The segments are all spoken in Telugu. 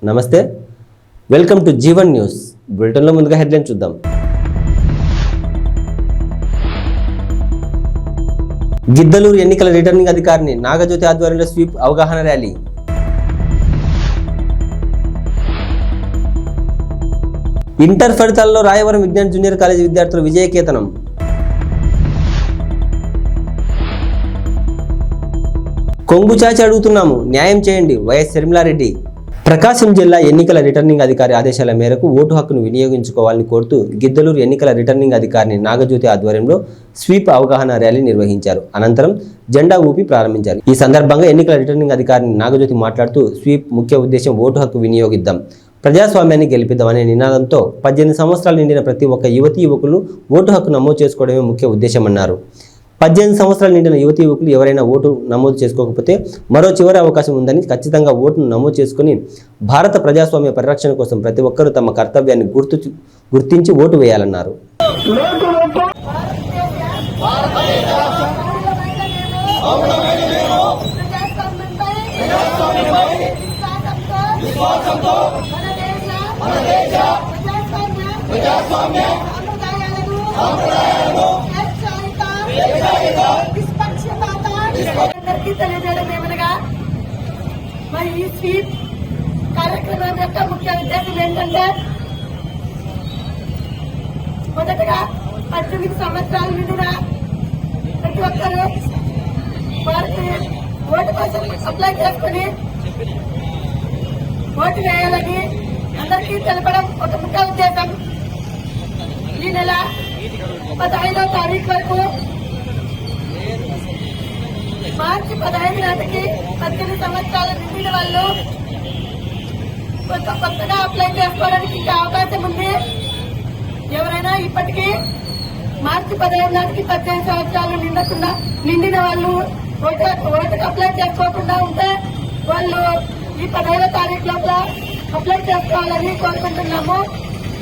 నమస్తే, వెల్కమ్ టు జీవన్ న్యూస్. బులెటిన్లో ముందుగా హెడ్లైన్ చూద్దాం. గిద్దలూరు ఎన్నికల రిటర్నింగ్ అధికారిని నాగజ్యోతి ఆధ్వర్యంలో స్వీప్ అవగాహన ర్యాలీ. ఇంటర్ ఫలితాల్లో రాయవరం విజ్ఞాన్ జూనియర్ కాలేజీ విద్యార్థుల విజయకేతనం. కొంగు చాచి అడుగుతున్నాము, న్యాయం చేయండి వైఎస్ షర్మిలారెడ్డి. ప్రకాశం జిల్లా ఎన్నికల రిటర్నింగ్ అధికారి ఆదేశాల మేరకు ఓటు హక్కును వినియోగించుకోవాలని కోరుతూ గిద్దలూరు ఎన్నికల రిటర్నింగ్ అధికారిని నాగజ్యోతి ఆధ్వర్యంలో స్వీప్ అవగాహన ర్యాలీ నిర్వహించారు. అనంతరం జెండా ఊపి ప్రారంభించారు. ఈ సందర్భంగా ఎన్నికల రిటర్నింగ్ అధికారిని నాగజ్యోతి మాట్లాడుతూ స్వీప్ ముఖ్య ఉద్దేశం ఓటు హక్కు వినియోగిద్దాం, ప్రజాస్వామ్యాన్ని గెలిపిద్దామనే నినాదంతో 18 సంవత్సరాలు నిండిన ప్రతి ఒక్క యువతీ యువకులు ఓటు హక్కు నమోదు చేసుకోవడమే ముఖ్య ఉద్దేశమన్నారు. 18 సంవత్సరాలు నిండిన యువతీ యువకులు ఎవరైనా ఓటు నమోదు చేసుకోకపోతే మరో చివరి అవకాశం ఉందని, ఖచ్చితంగా ఓటును నమోదు చేసుకుని భారత ప్రజాస్వామ్య పరిరక్షణ కోసం ప్రతి ఒక్కరూ తమ కర్తవ్యాన్ని గుర్తించి ఓటు వేయాలన్నారు. మరి ఈ స్వీప్ కార్యక్రమం యొక్క ముఖ్య ఉద్దేశం ఏంటంటే, మొదటగా 18 సంవత్సరాల నిండిన ప్రతి ఒక్కరూ వారికి ఓటు కోసం అప్లై చేసుకుని ఓటు వేయాలని అందరికీ తెలపడం ఒక ముఖ్య ఉద్దేశం. ఈ నెల 15వ తారీఖు వరకు, మార్చి 15 నాటికి 18 సంవత్సరాలు నిండిన వాళ్ళు కొత్తగా అప్లై చేసుకోవడానికి ఇంకా అవకాశం ఉంది. ఎవరైనా ఇప్పటికీ మార్చి 15 నాటికి 18 సంవత్సరాలు నిండిన వాళ్ళు ఓటుకు అప్లై చేసుకోకుండా ఉంటే వాళ్ళు ఈ 15వ తారీఖు లోపల అప్లై చేసుకోవాలని కోరుకుంటున్నాము.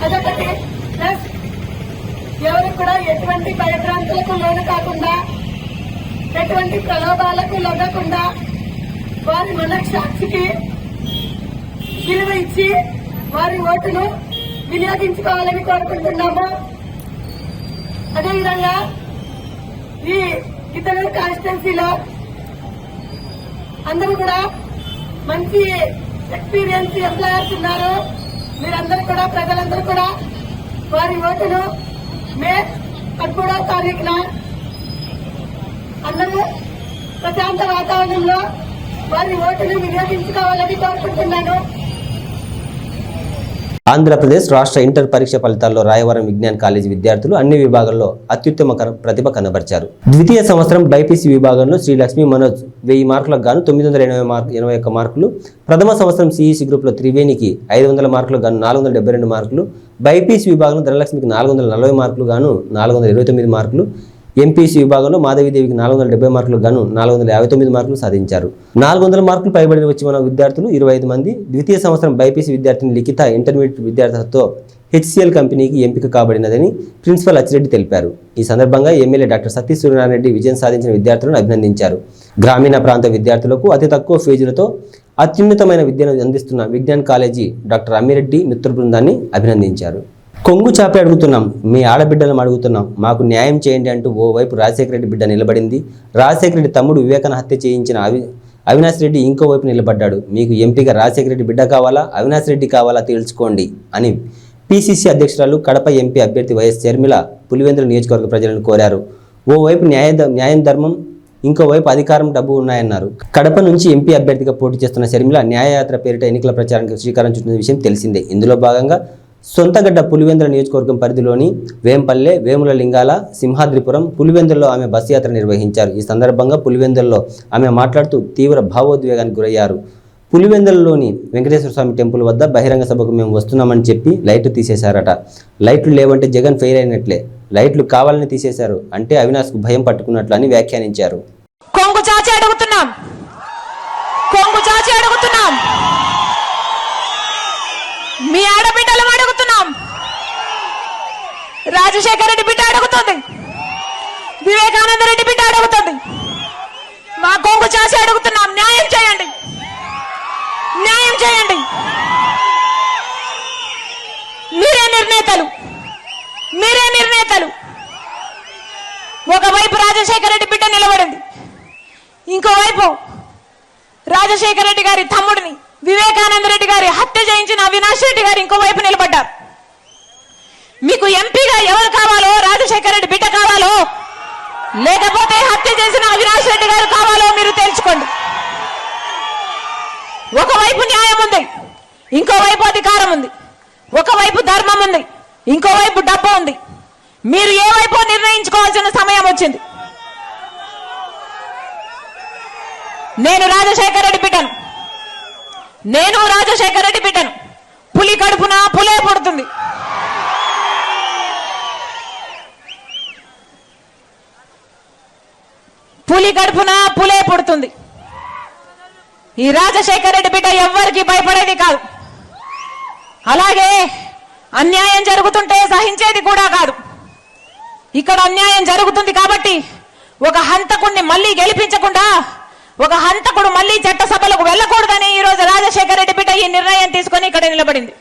అదొకటి. ప్లస్ ఎవరికి కూడా ఎటువంటి భయభ్రాంతులకు లోను కాకుండా, ఎటువంటి ప్రలోభాలకు లొంగకుండా వారి మనస్సాక్షికి విలువ ఇచ్చి వారి ఓటును వినియోగించుకోవాలని కోరుకుంటున్నాము. అదేవిధంగా ఈ గిద్దలూరు కాన్స్టిట్యున్సీలో అందరూ కూడా మంచి ఎక్స్పీరియన్స్ ఎంప్లాయర్స్ ఉన్నారు. మీరందరూ కూడా, ప్రజలందరూ కూడా వారి ఓటును మే 13వ తారీఖున అందరూ ప్రశాంత వాతావరణంలో వారి ఓటును వినియోగించుకోవాలని కోరుకుంటున్నాను. ఆంధ్రప్రదేశ్ రాష్ట్ర ఇంటర్ పరీక్ష ఫలితాల్లో రాయవరం విజ్ఞాన్ కాలేజీ విద్యార్థులు అన్ని విభాగాల్లో అత్యుత్తమ ప్రతిభ కనబరిచారు. ద్వితీయ సంవత్సరం బైపీసీ విభాగంలో శ్రీ లక్ష్మీ మనోజ్ 1000 మార్కులకు గాను 981 మార్కులు, ప్రథమ సంవత్సరం సిఈసి గ్రూప్లో త్రివేణికి 500 మార్కులకు గాను 472 మార్కులు, బైపీసీ విభాగంలో ధనలక్ష్మికి 440 మార్కులు గాను 429 మార్కులు, ఎంపీసీ విభాగంలో మాధవీదేవికి 470 మార్కులకు గాను 459 మార్కులు సాధించారు. 400 మార్కులు పైబడి వచ్చిన విద్యార్థులు 25 మంది. ద్వితీయ సంవత్సరం బైపీసీ విద్యార్థిని లిఖిత ఇంటర్మీడియట్ విద్యార్థులతో హెచ్సిఎల్ కంపెనీకి ఎంపిక కాబడినదని ప్రిన్సిపల్ అచ్చిరెడ్డి తెలిపారు. ఈ సందర్భంగా ఎమ్మెల్యే డాక్టర్ సతీష్ సూర్యనారాయణ రెడ్డి విజయం సాధించిన విద్యార్థులను అభినందించారు. గ్రామీణ ప్రాంత విద్యార్థులకు అతి తక్కువ ఫీజులతో అత్యున్నతమైన విద్యను అందిస్తున్న విజ్ఞాన్ కాలేజీ డాక్టర్ అమ్మిరెడ్డి మిత్ర బృందాన్ని అభినందించారు. కొంగు చాపి అడుగుతున్నాం, మీ ఆడబిడ్డలను అడుగుతున్నాం, మాకు న్యాయం చేయండి అంటూ ఓవైపు రాజశేఖర రెడ్డి బిడ్డ నిలబడింది. రాజశేఖర రెడ్డి తమ్ముడు వివేకానంద హత్య చేయించిన అవినాష్ రెడ్డి ఇంకో వైపు నిలబడ్డాడు. మీకు ఎంపీగా రాజశేఖర రెడ్డి బిడ్డ కావాలా, అవినాష్ రెడ్డి కావాలా తేల్చుకోండి అని పిసిసి అధ్యక్షురాలు, కడప ఎంపీ అభ్యర్థి వైఎస్ షర్మిల పులివెందుల నియోజకవర్గ ప్రజలను కోరారు. ఓవైపు న్యాయం ధర్మం, ఇంకోవైపు అధికారం, డబ్బు ఉన్నాయన్నారు. కడప నుంచి ఎంపీ అభ్యర్థిగా పోటీ చేస్తున్న షర్మిల న్యాయయాత్ర పేరిట ఎన్నికల ప్రచారానికి శ్రీకారం చుట్టిన విషయం తెలిసిందే. ఇందులో భాగంగా సొంతగడ్డ పులివెందుల నియోజకవర్గం పరిధిలోని వేంపల్లె, వేముల లింగాల, సింహాద్రిపురం, పులివెందుల్లో ఆమె బస్సు యాత్ర నిర్వహించారు. ఈ సందర్భంగా పులివెందుల్లో ఆమె మాట్లాడుతూ తీవ్ర భావోద్వేగానికి గురయ్యారు. పులివెందులలోని వెంకటేశ్వర స్వామి టెంపుల్ వద్ద బహిరంగ సభకు మేము వస్తున్నామని చెప్పి లైట్లు తీసేశారట. లైట్లు లేవంటే జగన్ ఫెయిల్ అయినట్లే, లైట్లు కావాలని తీసేశారు అంటే అవినాష్కు భయం పట్టుకున్నట్లు అని వ్యాఖ్యానించారు. కొంగు చాచి అడుగుతున్నాం, మీ ఆడబిడ్డలు అడుగుతున్నాం, రాజశేఖర రెడ్డి బిడ్డ అడుగుతుంది, వివేకానంద రెడ్డి బిడ్డ అడుగుతుంది, మా కొంగు చాచి అడుగుతున్నాం, న్యాయం చేయండి, న్యాయం చేయండి. ఒకవైపు రాజశేఖర రెడ్డి బిడ్డ నిలబడింది, ఇంకోవైపు రాజశేఖర రెడ్డి గారి తమ్ముడిని వివేకానంద రెడ్డి గారి హత్య చేయించిన అవినాష్ రెడ్డి గారు ఇంకోవైపు నిలబడ్డారు. మీకు ఎంపీగా ఎవరు కావాలో, రాజశేఖర రెడ్డి బిడ్డ కావాలో లేకపోతే హత్య చేసిన అవినాష్ రెడ్డి గారు కావాలో మీరు తెలుసుకోండి. ఒకవైపు న్యాయం ఉంది, ఇంకోవైపు అధికారం ఉంది. ఒకవైపు ధర్మం ఉంది, ఇంకోవైపు డబ్బు ఉంది. మీరు ఏ వైపు నిర్ణయించుకోవాల్సిన సమయం వచ్చింది. నేను రాజశేఖర రెడ్డి బిడ్డను. పులి కడుపున పులే పుడుతుంది. ఈ రాజశేఖర రెడ్డి బిడ్డ ఎవ్వరికి భయపడేది కాదు. అలాగే అన్యాయం జరుగుతుంటే సహించేది కూడా కాదు. ఇక్కడ అన్యాయం జరుగుతుంది కాబట్టి ఒక హంతకుడిని మళ్ళీ గెలిపించకుండా, ఒక హంతకుడు మళ్ళీ చట్టసభలకు వెళ్ళకూడదని ఈ రోజు రాజశేఖర రెడ్డి బిడ్డ ఈ నిర్ణయం తీసుకొని ఇక్కడ నిలబడింది.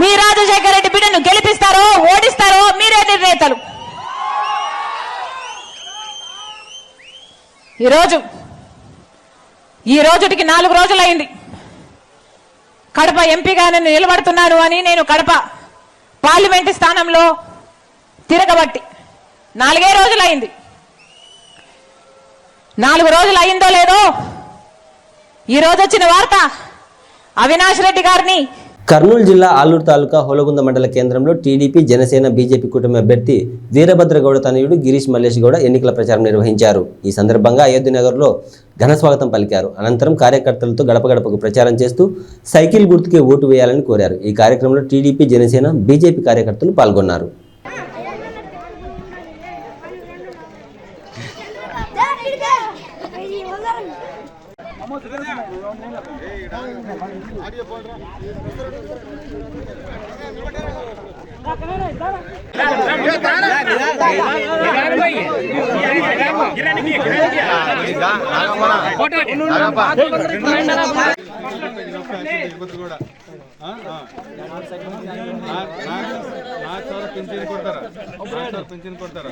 మీ రాజశేఖర రెడ్డి బిడ్డను గెలిపిస్తారో ఓడిస్తారో మీరే నిర్ణేతలు. ఈ రోజుటికి 4 రోజులైంది కడప ఎంపీగా నేను నిలబడుతున్నాను అని నేను కడప పార్లమెంటు స్థానంలో తిరగబట్టి 4 రోజులైంది. 4 రోజులు అయిందో లేదో ఈ రోజు వచ్చిన వార్త అవినాష్ రెడ్డి గారిని కర్నూలు జిల్లా ఆలూరు తాలూకా హోలగుంద మండల కేంద్రంలో టీడీపీ, జనసేన, బీజేపీ కూటమి అభ్యర్థి వీరభద్రగౌడ తనయుడు గిరీష్ మల్లేష్ గౌడ ఎన్నికల ప్రచారం నిర్వహించారు. ఈ సందర్భంగా అయోధ్యనగర్లో ఘన స్వాగతం పలికారు. అనంతరం కార్యకర్తలతో గడప గడపకు ప్రచారం చేస్తూ సైకిల్ గుర్తుకే ఓటు వేయాలని కోరారు. ఈ కార్యక్రమంలో టీడీపీ, జనసేన, బీజేపీ కార్యకర్తలు పాల్గొన్నారు. పింఛన్ ಕೊಡ್ತಾರ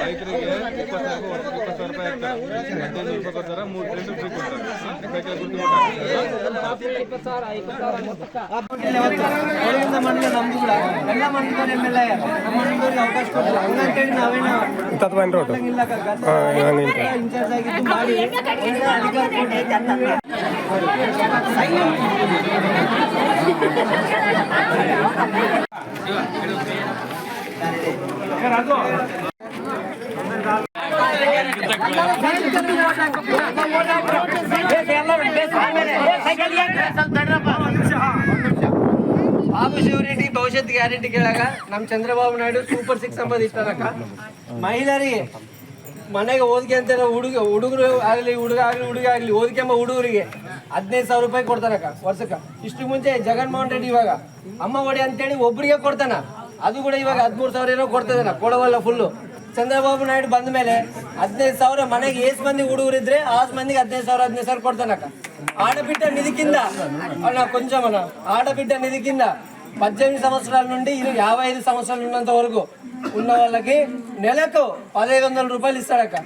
ರೈತರಿಗೆ 20,000 ರೂಪಾಯಿ ಹಾಕ್ತಾರೆ. 15 ರೂಪಾಯಿ ಕೊಡ್ತಾರ, 3 ಫ್ರೀ ಕೊಡ್ತಾರೆ. ಸೈಕಲ್ ಗುರ್ತು ಬಾಬು ಶಿವರೆಡ್ಡಿ ಭವಿಷ್ಯತ್ ಗ್ಯಾರಂಟಿ ಕೇಳಾಗ ನಮ್ಮ ಚಂದ್ರಬಾಬು ನಾಯ್ಡು ಸೂಪರ್ 6 ಅಂಬದು ಇಟ್ಟಾರಕ್ಕ. ಮಹಿಳೆಯರಿಗೆ ಮನೆಗೆ ಓದಿಗೆ ಅಂತ ಹುಡುಗರು ಆಗಲಿ ಹುಡುಗ ಆಗಲಿ ಓದಿಗೆ ಎಂಬ ಹುಡುಗರಿಗೆ 15,000 ರೂಪಾಯಿ ಕೊಡ್ತಾರಕ್ಕ ವರ್ಷಕ್ಕೆ. ಇಷ್ಟು ಮುಂಚೆ ಜಗನ್ಮೋಹನ್ ರೆಡ್ಡಿ ಇವಾಗ ಅಮ್ಮ ಒಡಿ ಅಂತೇಳಿ ಒಬ್ಬರಿಗೆ ಕೊಡ್ತಾನ, ಅದು ಕೂಡ ಇವಾಗ 13,000 ಏನೋ ಕೊಡ್ತದನ, ಕೊಡವಲ್ಲ ಫುಲ್ಲು. ಚಂದ್ರಬಾಬು ನಾಯ್ಡು ಬಂದ ಮೇಲೆ 15,000 ಮನೆಗೆ ಎಷ್ಟು ಮಂದಿ ಹುಡುಗರು ಇದ್ರೆ ಆ ಮಂದಿಗೆ 15,000 ಕೊಡ್ತಾನಕ್ಕ. ఆడబిడ్డ నిధి కింద కొంచెం ఆడబిడ్డ నిధి కింద 18 సంవత్సరాల నుండి 55 సంవత్సరాలు ఉన్నంత వరకు ఉన్న వాళ్ళకి నెలకు 1,500 రూపాయలు ఇస్తాడక్క.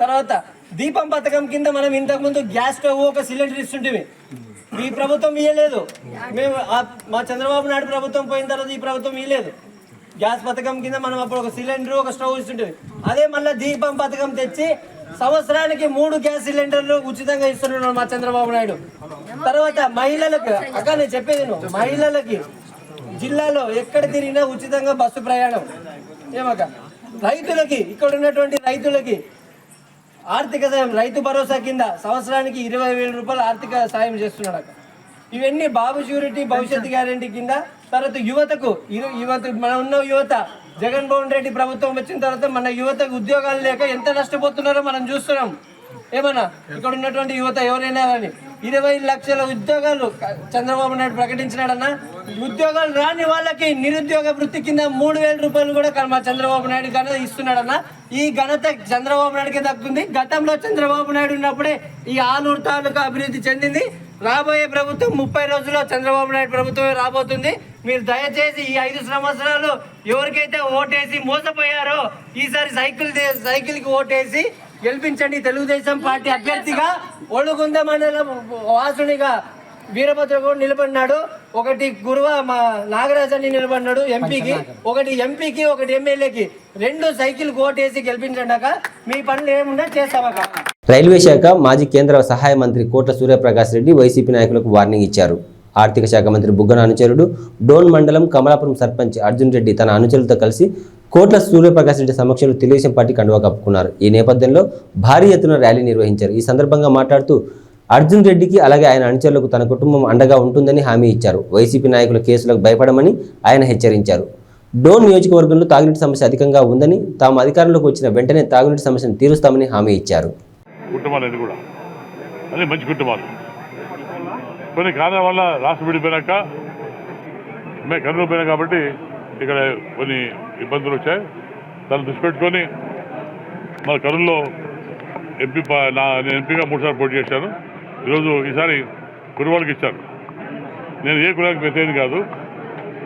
తర్వాత దీపం పథకం కింద మనం ఇంతకుముందు గ్యాస్ స్టవ్ ఒక సిలిండర్ ఇస్తుంటివి. ఈ ప్రభుత్వం ఇవ్వలేదు, మేము మా చంద్రబాబు నాయుడు ప్రభుత్వం పోయిన తర్వాత ఈ ప్రభుత్వం ఇవ్వలేదు. గ్యాస్ పథకం కింద మనం అప్పుడు ఒక సిలిండర్ ఒక స్టవ్ ఇస్తుంటివి. అదే మళ్ళీ దీపం పథకం తెచ్చి సంవత్సరానికి 3 గ్యాస్ సిలిండర్లు ఉచితంగా ఇస్తున్నాడు మా చంద్రబాబు నాయుడు. తర్వాత మహిళలకు అక్క నేను చెప్పేది మహిళలకి జిల్లాలో ఎక్కడ తిరిగినా ఉచితంగా బస్సు ప్రయాణం. ఏమక్క రైతులకి ఇక్కడ ఉన్నటువంటి రైతులకి ఆర్థిక సాయం రైతు భరోసా కింద సంవత్సరానికి 20,000 రూపాయలు ఆర్థిక సాయం చేస్తున్నాడు అక్క. ఇవన్నీ బాబు ష్యూరిటీ భవిష్యత్ గ్యారంటీ కింద. తర్వాత యువతకు మన ఉన్న యువత జగన్మోహన్ రెడ్డి ప్రభుత్వం వచ్చిన తర్వాత మన యువతకు ఉద్యోగాలు లేక ఎంత నష్టపోతున్నారో మనం చూస్తున్నాం. ఏమన్నా ఇక్కడ ఉన్నటువంటి యువత ఎవరైనా కానీ 20 లక్షల ఉద్యోగాలు చంద్రబాబు నాయుడు ప్రకటించినాడన్నా. ఉద్యోగాలు రాని వాళ్ళకి నిరుద్యోగ వృత్తి కింద 3,000 రూపాయలు కూడా మా చంద్రబాబు నాయుడు ఘనత ఇస్తున్నాడన్నా. ఈ ఘనత చంద్రబాబు నాయుడుకే దక్కుతుంది. గతంలో చంద్రబాబు నాయుడు ఉన్నప్పుడే ఈ ఆలూరు తాలూకా అభివృద్ధి చెందింది. రాబోయే ప్రభుత్వం 30 రోజుల్లో చంద్రబాబు నాయుడు ప్రభుత్వమే రాబోతుంది. మీరు దయచేసి ఈ 5 సంవత్సరాలు ఎవరికైతే ఓటేసి మోసపోయారో ఈసారి సైకిల్కి ఓటేసి గెలిపించండి. తెలుగుదేశం పార్టీ అభ్యర్థిగా ఒడుగుంద మండలం వాసునిగా వీరభద్ర కూడా నిలబడినాడు. ఒకటి గురువ మా నాగరాజన్ని నిలబడినాడు ఎంపీకి, ఒకటి ఎమ్మెల్యేకి. 2 సైకిల్ ఓటేసి గెలిపించండాక మీ పనులు ఏమున్నా చేస్తామక. రైల్వే శాఖ మాజీ కేంద్ర సహాయ మంత్రి కోట్ల సూర్యప్రకాష్ రెడ్డి వైసీపీ నాయకులకు వార్నింగ్ ఇచ్చారు. ఆర్థిక శాఖ మంత్రి బుగ్గన అనుచరుడు డోన్ మండలం కమలాపురం సర్పంచ్ అర్జున్ రెడ్డి తన అనుచరులతో కలిసి కోట్ల సూర్యప్రకాష్ రెడ్డి సమక్షంలో తెలుగుదేశం పార్టీ కండువా కప్పుకున్నారు. ఈ నేపథ్యంలో భారీ ఎత్తున ర్యాలీ నిర్వహించారు. ఈ సందర్భంగా మాట్లాడుతూ అర్జున్ రెడ్డికి అలాగే ఆయన అనుచరులకు తన కుటుంబం అండగా ఉంటుందని హామీ ఇచ్చారు. వైసీపీ నాయకుల కేసులకు భయపడమని ఆయన హెచ్చరించారు. డోన్ నియోజకవర్గంలో తాగునీటి సమస్య అధికంగా ఉందని, తాము అధికారంలోకి వచ్చిన వెంటనే తాగునీటి సమస్యను తీరుస్తామని హామీ ఇచ్చారు. కుటుంబాలు కూడా అదే మంచి కుటుంబాలు. కొన్ని కారణాల వల్ల రాష్ట్రం విడిపోయినాక మేము కర్నూలు పోయినా కాబట్టి ఇక్కడ కొన్ని ఇబ్బందులు వచ్చాయి. దాన్ని దృష్టి పెట్టుకొని మన కర్నూలులో నేను ఎంపీగా 3 సార్లు పోటీ చేశాను. ఈసారి కురువాళ్ళకి ఇచ్చారు. నేను ఏ కులానికి వ్యతిరేకం కాదు.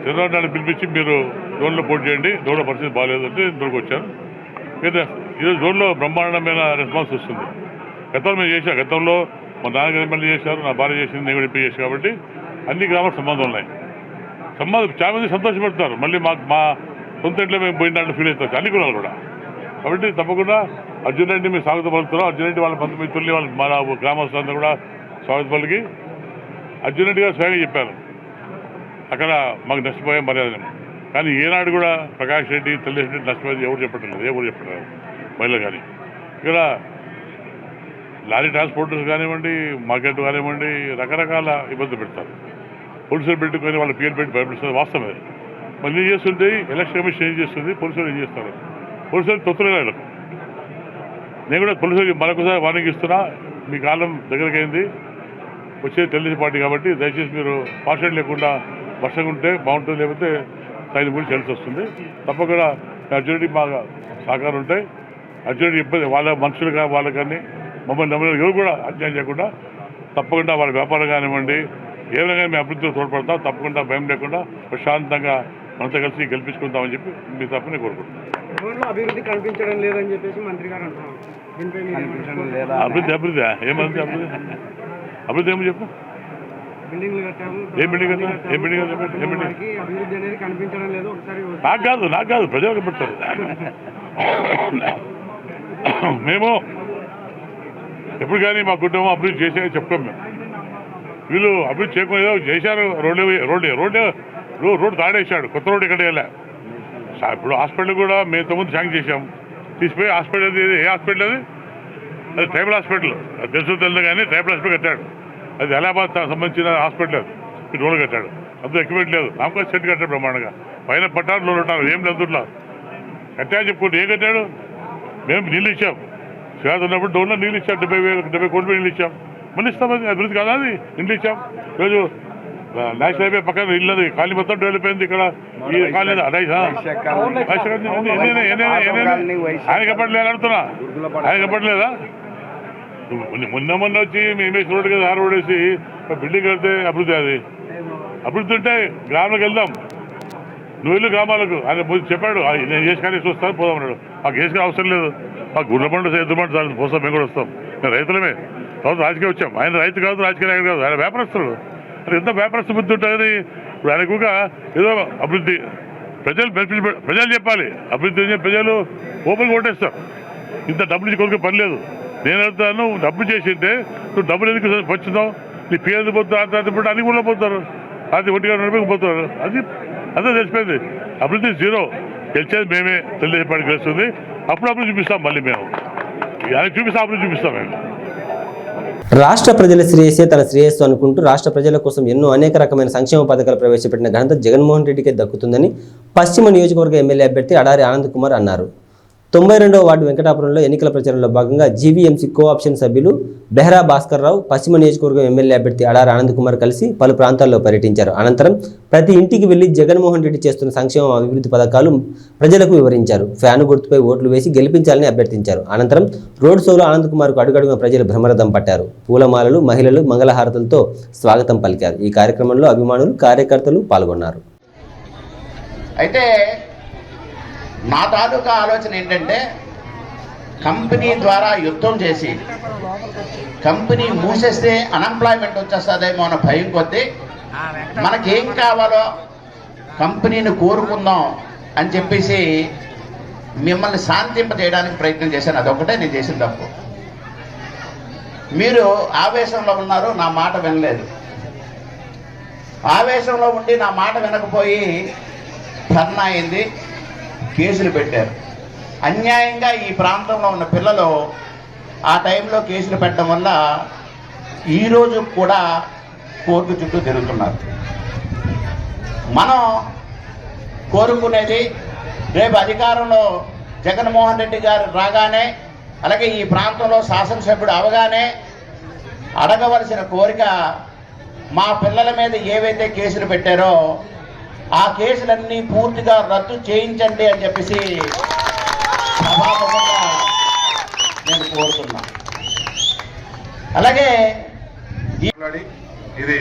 చంద్రబాబు నాయుడు పిలిపించి మీరు జోన్లో పోటీ చేయండి, జోన్లో పరిస్థితి బాగాలేదు అంటే ఇంతవరకు వచ్చాను. ఈరోజు జోన్లో బ్రహ్మాండమైన రెస్పాన్స్ వస్తుంది. గతంలో మేము చేశాం. గతంలో మా నాన్నగారు ఎమ్మెల్యే చేశారు, నా భార్య చేసింది, నేను కూడా ఎంపీ చేశాను. కాబట్టి అన్ని గ్రామాలకు సంబంధం ఉన్నాయి. చాలా మంది సంతోషపడుతున్నారు. మళ్ళీ మా సొంత ఇంట్లో మేము పోయిన దాంట్లో ఫీల్ అవుతాం అన్ని కులాలు కూడా. కాబట్టి తప్పకుండా అర్జున్ రెడ్డి మీరు స్వాగతం పలుకుతున్నాం. అర్జున్ రెడ్డి వాళ్ళ 19 మిత్రుల్ని వాళ్ళ మన గ్రామస్తులందరూ కూడా స్వాగతం పలికి అర్జున్ రెడ్డి గారు స్వయంగా చెప్పారు అక్కడ మాకు నష్టపోయే మర్యాద. కానీ ఏనాడు కూడా ప్రకాష్ రెడ్డి తెలుగుదేశం రెడ్డి నష్టపోయేది ఎవరు చెప్పడం లేదు, ఎవరు చెప్పడం లేదు మహిళలు. కానీ ఇక్కడ లారీ ట్రాన్స్పోర్టర్స్ కానివ్వండి, మార్కెట్ కానివ్వండి, రకరకాల ఇబ్బందులు పెడతారు. పోలీసులు పెట్టుకొని వాళ్ళ పేరు పెట్టి భయపెడుతుంది. వాస్తవమే. మళ్ళీ ఏం చేస్తుంటే ఎలక్షన్ కమిషన్ ఏం చేస్తుంది, పోలీసులు ఏం చేస్తారు. పోలీసులు తొత్తులేదు. నేను కూడా పోలీసులు మరొకసారి వార్నింగ్ ఇస్తున్నా. మీ కాలం దగ్గరికి అయింది, వచ్చేది తెలుగుదేశం పార్టీ కాబట్టి దయచేసి మీరు పార్షల్ లేకుండా వర్షంగా ఉంటే బాగుంటుంది, లేకపోతే తగిన గురించి తెలిసి వస్తుంది. తప్పకుండా అర్జునుడికి బాగా సహకారం ఉంటాయి. అర్జునుడి ఇబ్బంది వాళ్ళ మనుషులుగా వాళ్ళకి కానీ మమ్మల్ని నమ్మలు ఎవరు కూడా అన్యాయం చేయకుండా తప్పకుండా వాళ్ళ వ్యాపారం కానివ్వండి ఏమైనా కానీ మేము అభివృద్ధిలో తోడ్పడతాం. తప్పకుండా భయం లేకుండా ప్రశాంతంగా మనతో కలిసి గెలిపించుకుంటామని చెప్పి మీ తప్పని కోరుకుంటున్నాం. అభివృద్ధి కనిపించడం లేదని చెప్పేసి మంత్రి గారు అంటున్నారు. అభివృద్ధి ఏమంది అభివృద్ధి ఏమో చెప్పు. నాకు కాదు ప్రజలకు పెడతారు. మేము ఎప్పుడు కానీ మా కుటుంబం అభివృద్ధి చేసే చెప్తాం. మేము వీళ్ళు అభివృద్ధి చేయకుండా చేశారు. రోడ్డు తాడేశాడు, కొత్త రోడ్డు ఇక్కడ వెళ్ళా. ఇప్పుడు హాస్పిటల్ కూడా మేము ఇంతకుముందు శాంక్షన్ చేశాం. తీసిపోయి హాస్పిటల్ ఏ హాస్పిటల్ అది ట్రైబల్ హాస్పిటల్ తెలుసు కానీ ట్రైబల్ హాస్పిటల్ కట్టాడు. అది అలహాబాద్ సంబంధించిన హాస్పిటల్. అది రోడ్డు కట్టాడు. అందులో ఎక్విప్మెంట్ లేదు. నాకు సెట్ కట్టాడు బ్రహ్మాండంగా. పైన పట్టారు, లోన్ ఉంటారు, ఏం లేదు. కట్టా చెప్పుకుంటే ఏం కట్టాడు. మేము నీళ్ళు ఇచ్చాం. శ్రీరాజ్ ఉన్నప్పుడు డోన్లో నీళ్ళు ఇచ్చాం. 70 కోట్ల నీళ్ళు ఇచ్చాం. మళ్ళీ ఇస్తాం. అది అభివృద్ధి కాదా? అది నీళ్ళు ఇచ్చాం. ఈరోజు నేషనల్ హైవే పక్కన ఇల్లు కాలనీ మొత్తం డెవలప్ అయింది. ఇక్కడ ఈ కాలనీ ఆయన కప్పట్లేదు అడుగుతున్నా. ఆయన కప్పట్లేదా? మొన్న వచ్చి మేమే రోడ్డు కదా, రోడ్ వేసి బిల్డింగ్ కడితే అభివృద్ధి. అది అభివృద్ధి ఉంటే గ్రామాలకు వెళ్దాం. నువ్వు వెళ్ళు గ్రామాలకు. ఆయన చెప్పాడు నేను చేసి కానీ చూస్తాను పోదాం అన్నాడు. మాకు వేసుకునే అవసరం లేదు. మాకు గుండెపండు ఎద్దుమంటు పోస్తాం, మేము కూడా వస్తాం. మేము రైతులమే. తర్వాత రాజకీయం వచ్చాం. ఆయన రైతు కాదు, రాజకీయ నాయకుడు కాదు, ఆయన వ్యాపారస్తుడు. అది ఎంత వ్యాపారస్తు బుద్ధి ఉంటుంది. ఇప్పుడు ఆయనకుగా ఏదో అభివృద్ధి ప్రజలు చెప్పాలి. అభివృద్ధి ప్రజలు ఓపెన్ కొట్టేస్తారు. ఇంత డబ్బులు ఇచ్చి కొనుక్కే పని లేదు. నేను అడుగుతాను, డబ్బులు చేసింటే నువ్వు డబ్బులు ఎందుకు వచ్చిందావు? నీ పేరు పోతారు, ఇప్పుడు అన్ని కూడా పోతారు. అది ఒంటిగా నడిపోతారు. అది అదే తెలిసిపోయింది. అభివృద్ధి జీరో. గెలిచేది మేమే. తెలుగుదేశం పార్టీ గెలుస్తుంది. అప్పుడు చూపిస్తాం. మళ్ళీ మేము ఆయన చూపిస్తాం, అప్పుడు చూపిస్తాం. మేము రాష్ట్ర ప్రజల శ్రేయస్సే తన శ్రేయస్సు అనుకుంటూ రాష్ట్ర ప్రజల కోసం ఎన్నో అనేక రకమైన సంక్షేమ పథకాలు ప్రవేశపెట్టిన ఘనత జగన్మోహన్ రెడ్డికే దక్కుతుందని పశ్చిమ నియోజకవర్గ ఎమ్మెల్యే అభ్యర్థి అడారి ఆనంద్ కుమార్ అన్నారు. 92వ వార్డు వెంకటాపురంలో ఎన్నికల ప్రచారంలో భాగంగా జీవీఎంసీ కోఆప్షన్ సభ్యులు బెహ్రా భాస్కర్ రావు, పశ్చిమ నియోజకవర్గం ఎమ్మెల్యే అభ్యర్థి అడారి ఆనంద్ కుమార్ కలిసి పలు ప్రాంతాల్లో పర్యటించారు. అనంతరం ప్రతి ఇంటికి వెళ్లి జగన్మోహన్ రెడ్డి చేస్తున్న సంక్షేమ అభివృద్ధి పథకాలు ప్రజలకు వివరించారు. ఫ్యాను గుర్తుపై ఓట్లు వేసి గెలిపించాలని అభ్యర్థించారు. అనంతరం రోడ్ షోలో ఆనంద్ కుమార్కు అడుగడుగున ప్రజలు భ్రమరథం పట్టారు. పూలమాలలు, మహిళలు మంగళహారతులతో స్వాగతం పలికారు. ఈ కార్యక్రమంలో అభిమానులు, కార్యకర్తలు పాల్గొన్నారు. అయితే నా తాలూకా ఆలోచన ఏంటంటే కంపెనీ ద్వారా యుద్ధం చేసి కంపెనీ మూసేస్తే అన్ఎంప్లాయ్మెంట్ వచ్చేస్తుందేమో అన్న భయం కొద్దీ మనకేం కావాలో కంపెనీని కోరుకుందాం అని చెప్పేసి మిమ్మల్ని శాంతింపజేయడానికి ప్రయత్నం చేశాను. అదొకటే నేను చేసిన తప్పు. మీరు ఆవేశంలో ఉన్నారు, నా మాట వినలేదు. ఆవేశంలో ఉండి నా మాట వినకపోయి ధర్నా అయింది, కేసులు పెట్టారు. అన్యాయంగా ఈ ప్రాంతంలో ఉన్న పిల్లలు ఆ టైంలో కేసులు పెట్టడం వల్ల ఈరోజు కూడా కోర్టు చుట్టూ తిరుగుతున్నారు. మనం కోరుకునేది రేపు అధికారంలో జగన్మోహన్ రెడ్డి గారు రాగానే, అలాగే ఈ ప్రాంతంలో శాసనసభ్యుడు అవగానే అడగవలసిన కోరిక మా పిల్లల మీద ఏవైతే కేసులు పెట్టారో ఆ కేసులన్నీ పూర్తిగా రద్దు చేయించండి అని చెప్పేసి సభాముఖంగా నేను కోరుతున్నా. అలాగే ఇది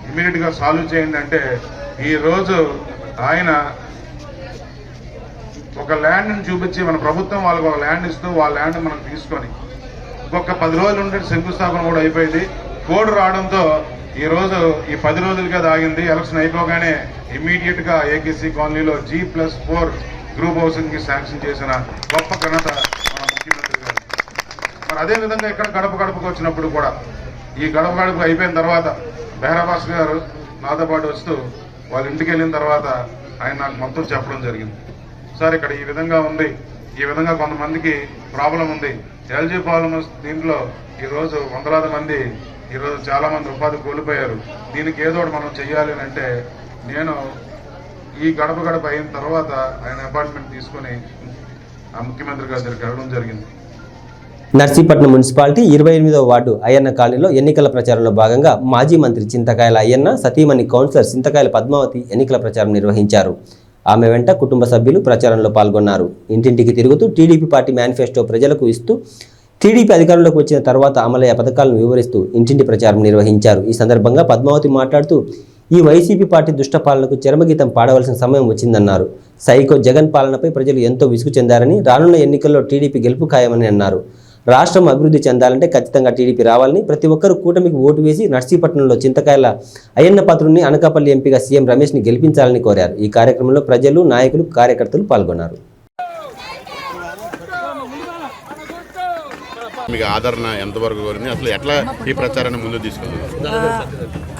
ఇమీడియట్ గా సాల్వ్ చేయండి అంటే ఈ రోజు ఆయన ఒక ల్యాండ్ని చూపించి మన ప్రభుత్వం వాళ్ళకి ఒక ల్యాండ్ ఇస్తూ వాళ్ళ ల్యాండ్ మనం తీసుకొని ఇంకొక 10 రోజులు ఉంటే శంకుస్థాపన కూడా అయిపోయింది. కోడ్ రావడంతో ఈ రోజు ఈ 10 రోజులుగా ఆగింది. ఎలక్షన్ అయిపోగానే ఇమీడియట్ గా ఏకేసీ కాలనీలో G+4 గ్రూప్ హౌసింగ్ కి శాంక్షన్ చేసిన గొప్ప ఘనత మన ముఖ్యమంత్రి గారు. మరి అదే విధంగా ఇక్కడ గడపకు వచ్చినప్పుడు కూడా ఈ గడప అయిపోయిన తర్వాత బెహ్రా భాస్కర్ గారు నాతో పాటు వస్తూ వాళ్ళ ఇంటికి వెళ్ళిన తర్వాత ఆయన నాకు మొత్తం చెప్పడం జరిగింది. సార్ ఇక్కడ ఈ విధంగా ఉంది, ఈ విధంగా కొంతమందికి ప్రాబ్లం ఉంది, ఎల్జీ ప్రాబ్లమ్స్, దీంట్లో ఈరోజు వందలాది మంది ఈరోజు చాలా మంది ఉపాధి కోల్పోయారు, దీనికి ఏదో ఒకటి మనం చెయ్యాలి అని అంటే నేను ఈ గడప అయిన తర్వాత ఆయన అపాయింట్మెంట్ తీసుకుని ఆ ముఖ్యమంత్రి గారి దగ్గరికి వెళ్ళడం జరిగింది. నర్సీపట్నం మున్సిపాలిటీ 28వ వార్డు అయ్యన్న కాలనీలో ఎన్నికల ప్రచారంలో భాగంగా మాజీ మంత్రి చింతకాయల అయ్యన్న, సతీమణి కౌన్సిలర్ చింతకాయల పద్మావతి ఎన్నికల ప్రచారం నిర్వహించారు. ఆమె వెంట కుటుంబ సభ్యులు ప్రచారంలో పాల్గొన్నారు. ఇంటింటికి తిరుగుతూ టీడీపీ పార్టీ మేనిఫెస్టో ప్రజలకు ఇస్తూ టీడీపీ అధికారంలోకి వచ్చిన తర్వాత అమలయ్యే పథకాలను వివరిస్తూ ఇంటింటి ప్రచారం నిర్వహించారు. ఈ సందర్భంగా పద్మావతి మాట్లాడుతూ ఈ వైసీపీ పార్టీ దుష్టపాలనకు చరమగీతం పాడవలసిన సమయం వచ్చిందన్నారు. సైకో జగన్ పాలనపై ప్రజలు ఎంతో విసుగు చెందారని, రానున్న ఎన్నికల్లో టీడీపీ గెలుపు ఖాయమని అన్నారు. రాష్ట్రం అభివృద్ధి చెందాలంటే ఖచ్చితంగా టీడీపీ రావాలని, ప్రతి ఒక్కరూ కూటమికి ఓటు వేసి నర్సీపట్నంలో చింతకాయల అయ్యన్న పాత్రుని, అనకాపల్లి ఎంపీగా సీఎం రమేష్ని గెలిపించాలని కోరారు. ఈ కార్యక్రమంలో ప్రజలు, నాయకులు, కార్యకర్తలు పాల్గొన్నారు. మీకు ఆదరణ ఎంతవరకు కోరింది, అసలు ఎట్లా ఈ ప్రచారాన్ని ముందు తీసుకెళ్తున్నారు?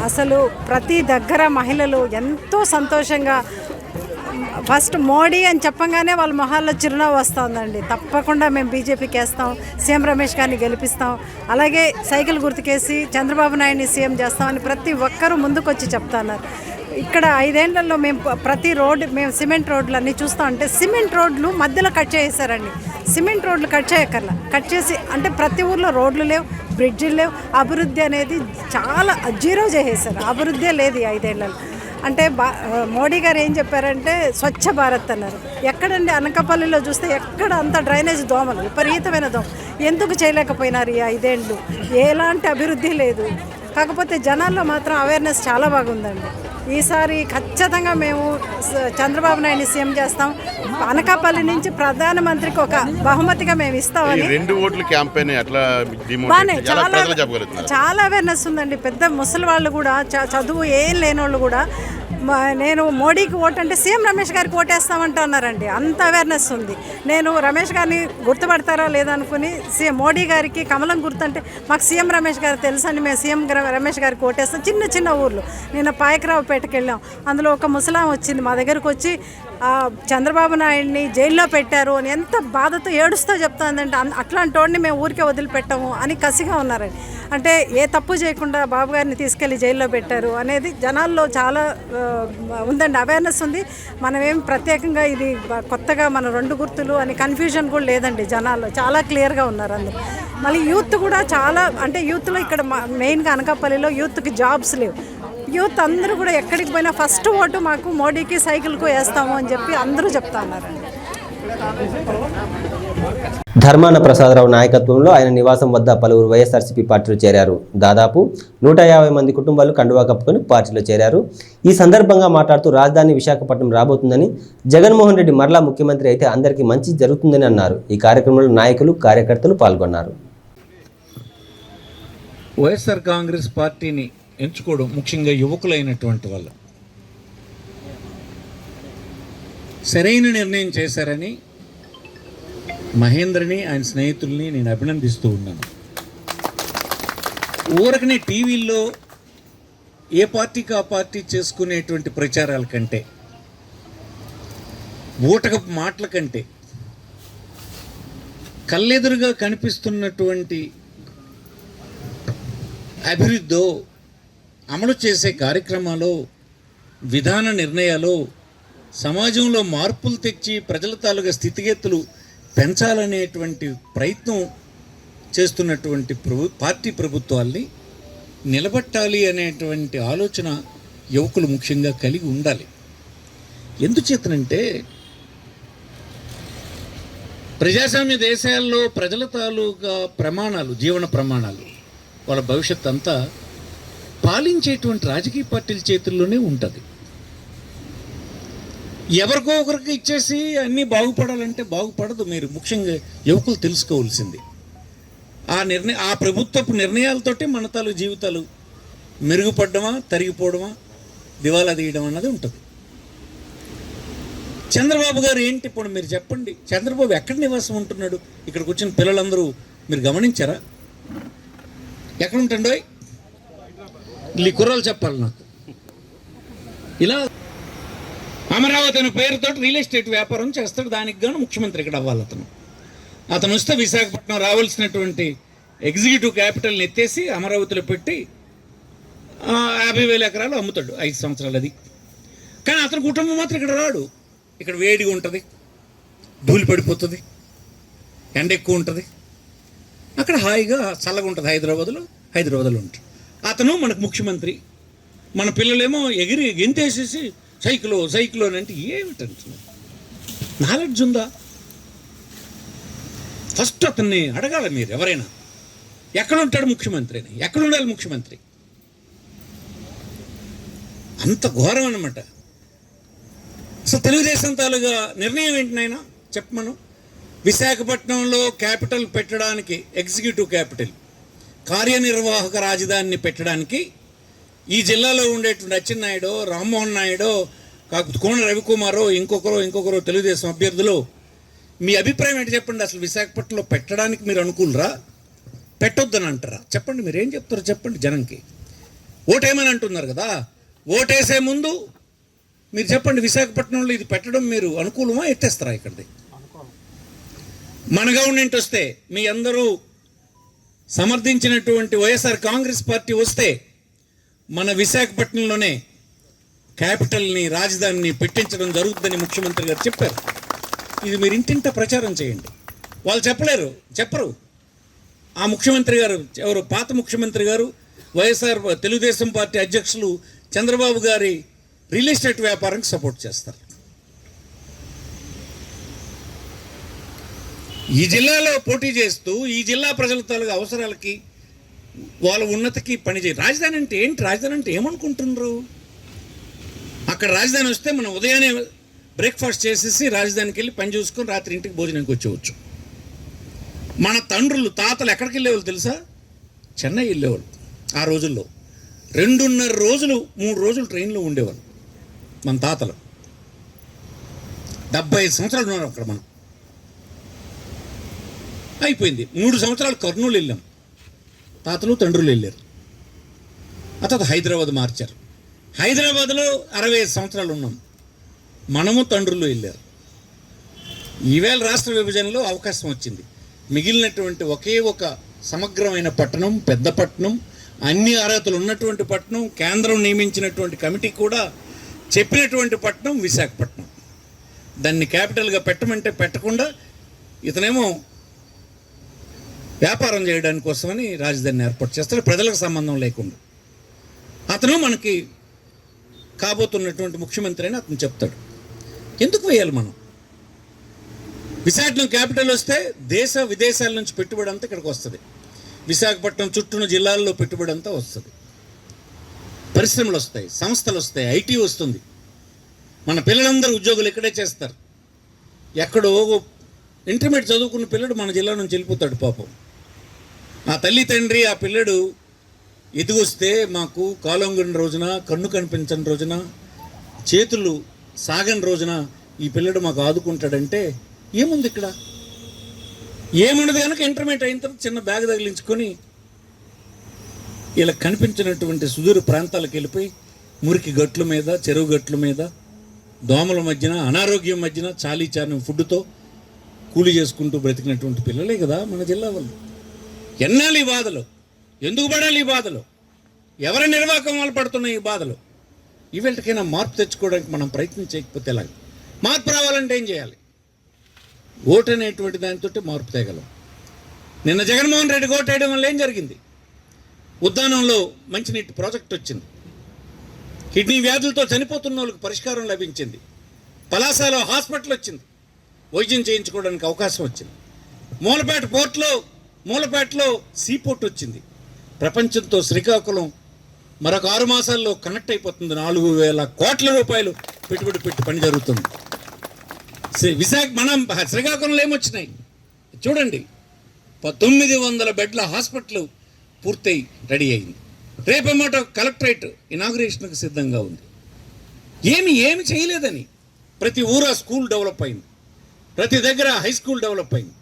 అసలు ప్రతి దగ్గర మహిళలు ఎంతో సంతోషంగా, ఫస్ట్ మోడీ అని చెప్పగానే వాళ్ళ మొహాల్లో చిరునవ్వు వస్తుందండి. తప్పకుండా మేము బీజేపీకి వేస్తాం, సీఎం రమేష్ గారిని గెలిపిస్తాం, అలాగే సైకిల్ గుర్తుకేసి చంద్రబాబు నాయుడిని సీఎం చేస్తామని ప్రతి ఒక్కరూ ముందుకొచ్చి చెప్తున్నారు. ఇక్కడ 5 ఏళ్లలో మేము ప్రతి రోడ్డు, మేము సిమెంట్ రోడ్లు అన్నీ చూస్తాం. అంటే సిమెంట్ రోడ్లు మధ్యలో కట్ చేసేసారండి. సిమెంట్ రోడ్లు కట్ చేయక్కర్లా, కట్ చేసి అంటే ప్రతి ఊర్లో రోడ్లు లేవు, బ్రిడ్జిలు లేవు, అభివృద్ధి అనేది చాలా జీరో చేసేసారు. అభివృద్ధే లేదు ఈ 5 ఏళ్లలో. అంటే మోడీ గారు ఏం చెప్పారంటే స్వచ్ఛ భారత్ అన్నారు. ఎక్కడండి అనకాపల్లిలో చూస్తే ఎక్కడ అంత డ్రైనేజ్ దోమలు, విపరీతమైన దోమ. ఎందుకు చేయలేకపోయినారు ఈ 5 ఏళ్ళు? ఎలాంటి అభివృద్ధి లేదు. కాకపోతే జనాల్లో మాత్రం అవేర్నెస్ చాలా బాగుందండి. ఈసారి ఖచ్చితంగా మేము చంద్రబాబు నాయుడిని సీఎం చేస్తాం. అనకాపల్లి నుంచి ప్రధానమంత్రికి ఒక బహుమతిగా మేము ఇస్తామని. 2 ఓట్ల క్యాంపెయిన్ ఎట్లా చాలా అవేర్నెస్ ఉందండి. పెద్ద ముసలి వాళ్ళు కూడా, చదువు ఏం లేని వాళ్ళు కూడా నేను మోడీకి ఓటు అంటే సీఎం రమేష్ గారికి ఓటేస్తామంటూ అన్నారండి. అంత అవేర్నెస్ ఉంది. నేను రమేష్ గారిని గుర్తుపడతారా లేదనుకుని మోడీ గారికి కమలం గుర్తుంటే మాకు సీఎం రమేష్ గారు తెలుసని మేము సీఎం రమేష్ గారికి ఓటేస్తాం. చిన్న చిన్న ఊర్లు, నిన్న పాయకరావుపేటకి వెళ్ళాం. అందులో ఒక ముసలాం వచ్చింది మా దగ్గరకు వచ్చి, చంద్రబాబు నాయుడిని జైల్లో పెట్టారు అని ఎంత బాధతో ఏడుస్తూ చెప్తుందంటే అట్లాంటి వాడిని మేము ఊరికే వదిలిపెట్టాము అని కసిగా ఉన్నారండి. అంటే ఏ తప్పు చేయకుండా బాబు గారిని తీసుకెళ్ళి జైల్లో పెట్టారు అనేది జనాల్లో చాలా ఉందండి, అవేర్నెస్ ఉంది. మనమేం ప్రత్యేకంగా ఇది కొత్తగా మన 2 గుర్తులు అని కన్ఫ్యూజన్ కూడా లేదండి, జనాల్లో చాలా క్లియర్గా ఉన్నారు అందరూ. మళ్ళీ యూత్ కూడా చాలా, అంటే యూత్లో ఇక్కడ మెయిన్గా అనకాపల్లిలో యూత్కి జాబ్స్ లేవు. యూత్ అందరూ కూడా ఎక్కడికి పోయినా ఫస్ట్ ఓటు మాకు మోడీకి సైకిల్కు వేస్తాము అని చెప్పి అందరూ చెప్తా ఉన్నారండి. ధర్మాన ప్రసాదరావు నాయకత్వంలో ఆయన నివాసం వద్ద పలువురు వైఎస్ఆర్సీపీ పార్టీలో చేరారు. దాదాపు 150 మంది కుటుంబాలు కండువా కప్పుకొని పార్టీలో చేరారు. ఈ సందర్భంగా మాట్లాడుతూ రాజధాని విశాఖపట్నం రాబోతుందని, జగన్మోహన్ రెడ్డి మరలా ముఖ్యమంత్రి అయితే అందరికీ మంచి జరుగుతుందని అన్నారు. ఈ కార్యక్రమంలో నాయకులు, కార్యకర్తలు పాల్గొన్నారు. వైఎస్ఆర్ కాంగ్రెస్ పార్టీని ఎంచుకోవడం ముఖ్యంగా యువకులైనటువంటి వాళ్ళు సరైన నిర్ణయం చేశారని మహేంద్రని, ఆయన స్నేహితుల్ని నేను అభినందిస్తూ ఉన్నాను. ఊరకనే టీవీల్లో ఏ పార్టీకి ఆ పార్టీ చేసుకునేటువంటి ప్రచారాల కంటే, ఊటకపు మాటల కంటే కళ్ళెదురుగా కనిపిస్తున్నటువంటి అభివృద్ధో, అమలు చేసే కార్యక్రమాలు, విధాన నిర్ణయాలు, సమాజంలో మార్పులు తెచ్చి ప్రజల తాలూకా స్థితిగతులు పెంచాలనేటువంటి ప్రయత్నం చేస్తున్నటువంటి పార్టీ ప్రభుత్వాల్ని నిలబెట్టాలి అనేటువంటి ఆలోచన యువకులు ముఖ్యంగా కలిగి ఉండాలి. ఎందుచేతనంటే ప్రజాస్వామ్య దేశాల్లో ప్రజల తాలూకా ప్రమాణాలు, జీవన ప్రమాణాలు, వాళ్ళ భవిష్యత్ అంతా పాలించేటువంటి రాజకీయ పార్టీల చేతుల్లోనే ఉంటుంది. ఎవరికో ఒకరికి ఇచ్చేసి అన్నీ బాగుపడాలంటే బాగుపడదు. మీరు ముఖ్యంగా యువకులు తెలుసుకోవాల్సింది ఆ ప్రభుత్వపు నిర్ణయాలతోటే మన తాలూ జీవితాలు మెరుగుపడడమా, తరిగిపోవడమా, దివాలా తీయడం అన్నది ఉంటుంది. చంద్రబాబు గారు ఏంటి ఇప్పుడు మీరు చెప్పండి, చంద్రబాబు ఎక్కడ నివాసం ఉంటున్నాడు? ఇక్కడికి వచ్చిన పిల్లలందరూ మీరు గమనించారా? ఎక్కడ ఉంటాడో ఈ కుర్రాలు చెప్పాలి నాకు. ఇలా అమరావతి అనే పేరుతో రియల్ ఎస్టేట్ వ్యాపారం చేస్తాడు. దానికి గాను ముఖ్యమంత్రి ఇక్కడ అవ్వాలి. అతను వస్తే విశాఖపట్నం రావాల్సినటువంటి ఎగ్జిక్యూటివ్ క్యాపిటల్ని ఎత్తేసి అమరావతిలో పెట్టి 50,000 ఎకరాలు అమ్ముతాడు 5 సంవత్సరాలు. అది కానీ అతని కుటుంబం మాత్రం ఇక్కడ రాడు. ఇక్కడ వేడిగా ఉంటుంది, ధూళి పడిపోతుంది, ఎండ ఎక్కువ ఉంటుంది. అక్కడ హాయిగా చల్లగా ఉంటుంది. హైదరాబాద్లో ఉంటుంది. అతను మనకు ముఖ్యమంత్రి. మన పిల్లలేమో ఎగిరి గెంతేసేసి సైకిలో అంటే ఏమిటంటున్నారు? నాలెడ్జ్ ఉందా? ఫస్ట్ అతన్ని అడగాలి మీరు. ఎవరైనా ఎక్కడ ఉంటాడు ముఖ్యమంత్రి అని, ఎక్కడ ఉండాలి ముఖ్యమంత్రి? అంత ఘోరం అన్నమాట. అసలు తెలుగుదేశం తాలూగా నిర్ణయం ఏంటి నాయనా చెప్పమను. విశాఖపట్నంలో క్యాపిటల్ పెట్టడానికి, ఎగ్జిక్యూటివ్ క్యాపిటల్, కార్యనిర్వాహక రాజధానిని పెట్టడానికి ఈ జిల్లాలో ఉండేటువంటి అచ్చెన్నాయుడు, రామ్మోహన్ నాయుడు, కోన రవికుమారో ఇంకొకరో తెలుగుదేశం అభ్యర్థులు, మీ అభిప్రాయం ఏంటి చెప్పండి. అసలు విశాఖపట్నంలో పెట్టడానికి మీరు అనుకూలరా, పెట్టొద్దని అంటారా? చెప్పండి, మీరు ఏం చెప్తారో చెప్పండి జనంకి. ఓటేమని అంటున్నారు కదా, ఓటేసే ముందు మీరు చెప్పండి, విశాఖపట్నంలో ఇది పెట్టడం మీరు అనుకూలమా, ఎత్తేస్తారా? ఇక్కడిది మన గవర్నమెంట్ వస్తే, మీ అందరూ సమర్థించినటువంటి వైఎస్ఆర్ కాంగ్రెస్ పార్టీ వస్తే మన విశాఖపట్నంలోనే క్యాపిటల్ని, రాజధానిని పెట్టించడం జరుగుతుందని ముఖ్యమంత్రి గారు చెప్పారు. ఇది మీరు ఇంటింట ప్రచారం చేయండి. వాళ్ళు చెప్పరు. ఆ ముఖ్యమంత్రి గారు ఎవరు, పాత ముఖ్యమంత్రి గారు, వైఎస్ఆర్ తెలుగుదేశం పార్టీ అధ్యక్షులు చంద్రబాబు గారి రియల్ ఎస్టేట్ వ్యాపారానికి సపోర్ట్ చేస్తారు. ఈ జిల్లాలో పోటీ చేస్తూ ఈ జిల్లా ప్రజల తాలూకు అవసరాలకి, వాళ్ళ ఉన్నతికి పనిచేయ. రాజధాని అంటే ఏంటి? రాజధాని అంటే ఏమనుకుంటున్నారు? అక్కడ రాజధాని వస్తే మనం ఉదయాన్నే బ్రేక్ఫాస్ట్ చేసేసి రాజధానికి వెళ్ళి పని చూసుకొని రాత్రి ఇంటికి భోజనానికి వచ్చేవచ్చు. మన తండ్రులు, తాతలు ఎక్కడికి వెళ్ళేవాళ్ళు తెలుసా? చెన్నై వెళ్ళేవాళ్ళు. ఆ రోజుల్లో 2.5 రోజులు 3 రోజులు ట్రైన్లో ఉండేవాళ్ళు మన తాతలు. 75 సంవత్సరాలు ఉన్నారు అక్కడ. మనం అయిపోయింది. 3 సంవత్సరాలు కర్నూలు వెళ్ళాం, తాతలు తండ్రులు వెళ్ళారు. ఆ తర్వాత హైదరాబాద్ మార్చారు. హైదరాబాద్లో 65 సంవత్సరాలు ఉన్నాం. మనము తండ్రులు వెళ్ళారు. ఈవేళ రాష్ట్ర విభజనలో అవకాశం వచ్చింది. మిగిలినటువంటి ఒకే ఒక సమగ్రమైన పట్టణం, పెద్ద పట్టణం, అన్ని అర్హతలు ఉన్నటువంటి పట్టణం, కేంద్రం నియమించినటువంటి కమిటీ కూడా చెప్పినటువంటి పట్టణం విశాఖపట్నం. దాన్ని క్యాపిటల్గా పెట్టమంటే పెట్టకుండా ఇతనేమో వ్యాపారం చేయడానికి కోసమని రాజధానిని ఏర్పాటు చేస్తాడు, ప్రజలకు సంబంధం లేకుండా. అతను మనకి కాబోతున్నటువంటి ముఖ్యమంత్రి అని అతను చెప్తాడు. ఎందుకు వేయాలి మనం? విశాఖపట్నం క్యాపిటల్ వస్తే దేశ విదేశాల నుంచి పెట్టుబడి అంతా ఇక్కడికి వస్తుంది. విశాఖపట్నం చుట్టూన జిల్లాల్లో పెట్టుబడి అంతా వస్తుంది. పరిశ్రమలు వస్తాయి, సంస్థలు వస్తాయి, ఐటీ వస్తుంది. మన పిల్లలందరూ ఉద్యోగులు ఇక్కడే చేస్తారు. ఎక్కడో ఇంటర్మీడియట్ చదువుకున్న పిల్లడు మన జిల్లా నుంచి వెళ్ళిపోతాడు పాపం. ఆ తల్లి తండ్రి ఆ పిల్లడు ఎదిగొస్తే మాకు కాలొంగని రోజున, కన్ను కనిపించని రోజున, చేతులు సాగని రోజున ఈ పిల్లడు మాకు ఆదుకుంటాడంటే ఏముంది ఇక్కడ? ఏముండదు కనుక ఇంటర్మీడియట్ అయిన తర్వాత చిన్న బ్యాగ్ తగిలించుకొని ఇలా కనిపించినటువంటి సుదూర ప్రాంతాలకు వెళ్ళిపోయి మురికి గట్ల మీద, చెరువు గట్ల మీద, దోమల మధ్యన, అనారోగ్యం మధ్యన చాలీ చాలని ఫుడ్తో కూలి చేసుకుంటూ బ్రతికినటువంటి పిల్లలే కదా మన జిల్లా వాళ్ళు. ఎన్నాళ్ళు ఈ బాధలు? ఎందుకు పడాలి ఈ బాధలు? ఎవరి నిర్వాహకం వాళ్ళు పడుతున్నాయి ఈ బాధలు? ఈవేళకైనా మార్పు తెచ్చుకోవడానికి మనం ప్రయత్నం చేయకపోతే ఎలాగ? మార్పు రావాలంటే ఏం చేయాలి? ఓటు అనేటువంటి దానితో మార్పు తేగలం. నిన్న జగన్మోహన్ రెడ్డి ఓటు వేయడం వల్ల ఏం జరిగింది? ఉద్దానంలో మంచినీటి ప్రాజెక్ట్ వచ్చింది. కిడ్నీ వ్యాధులతో చనిపోతున్న వాళ్ళకి పరిష్కారం లభించింది. పలాసలో హాస్పిటల్ వచ్చింది, వైద్యం చేయించుకోవడానికి అవకాశం వచ్చింది. మూలపేటలో సీపోర్ట్ వచ్చింది. ప్రపంచంతో శ్రీకాకుళం మరొక 6 మాసాల్లో కనెక్ట్ అయిపోతుంది. 4,000 కోట్ల రూపాయలు పెట్టుబడి పెట్టి పని జరుగుతుంది. విశాఖ మనం శ్రీకాకుళంలో ఏమొచ్చినాయి చూడండి. 900 బెడ్ల హాస్పిటల్ పూర్తయి రెడీ అయింది. రేపమాట కలెక్టరేట్ ఇనాగ్రేషన్కి సిద్ధంగా ఉంది. ఏమి చేయలేదని ప్రతి ఊరా స్కూల్ డెవలప్ అయింది, ప్రతి దగ్గర హై స్కూల్ డెవలప్ అయింది.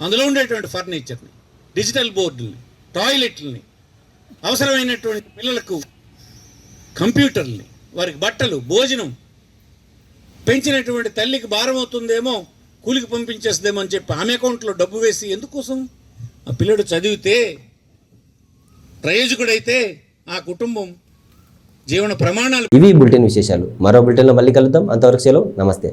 అందులో ఉండేటువంటి ఫర్నిచర్ని, డిజిటల్ బోర్డుల్ని, టాయిలెట్లని, అవసరమైనటువంటి పిల్లలకు కంప్యూటర్ని, వారికి బట్టలు, భోజనం, పెంచినటువంటి తల్లికి భారం అవుతుందేమో, కూలికి పంపించేస్తుందేమో అని చెప్పి ఆమె అకౌంట్లో డబ్బు వేసి ఎందుకోసం? ఆ పిల్లడు చదివితే, ప్రయోజకుడైతే ఆ కుటుంబం జీవన ప్రమాణాలు. ఇవి బులెటిన్ విశేషాలు. మరో బులెటిన్లో మళ్ళీ కలుద్దాం. అంతవరకు సెలవు. నమస్తే.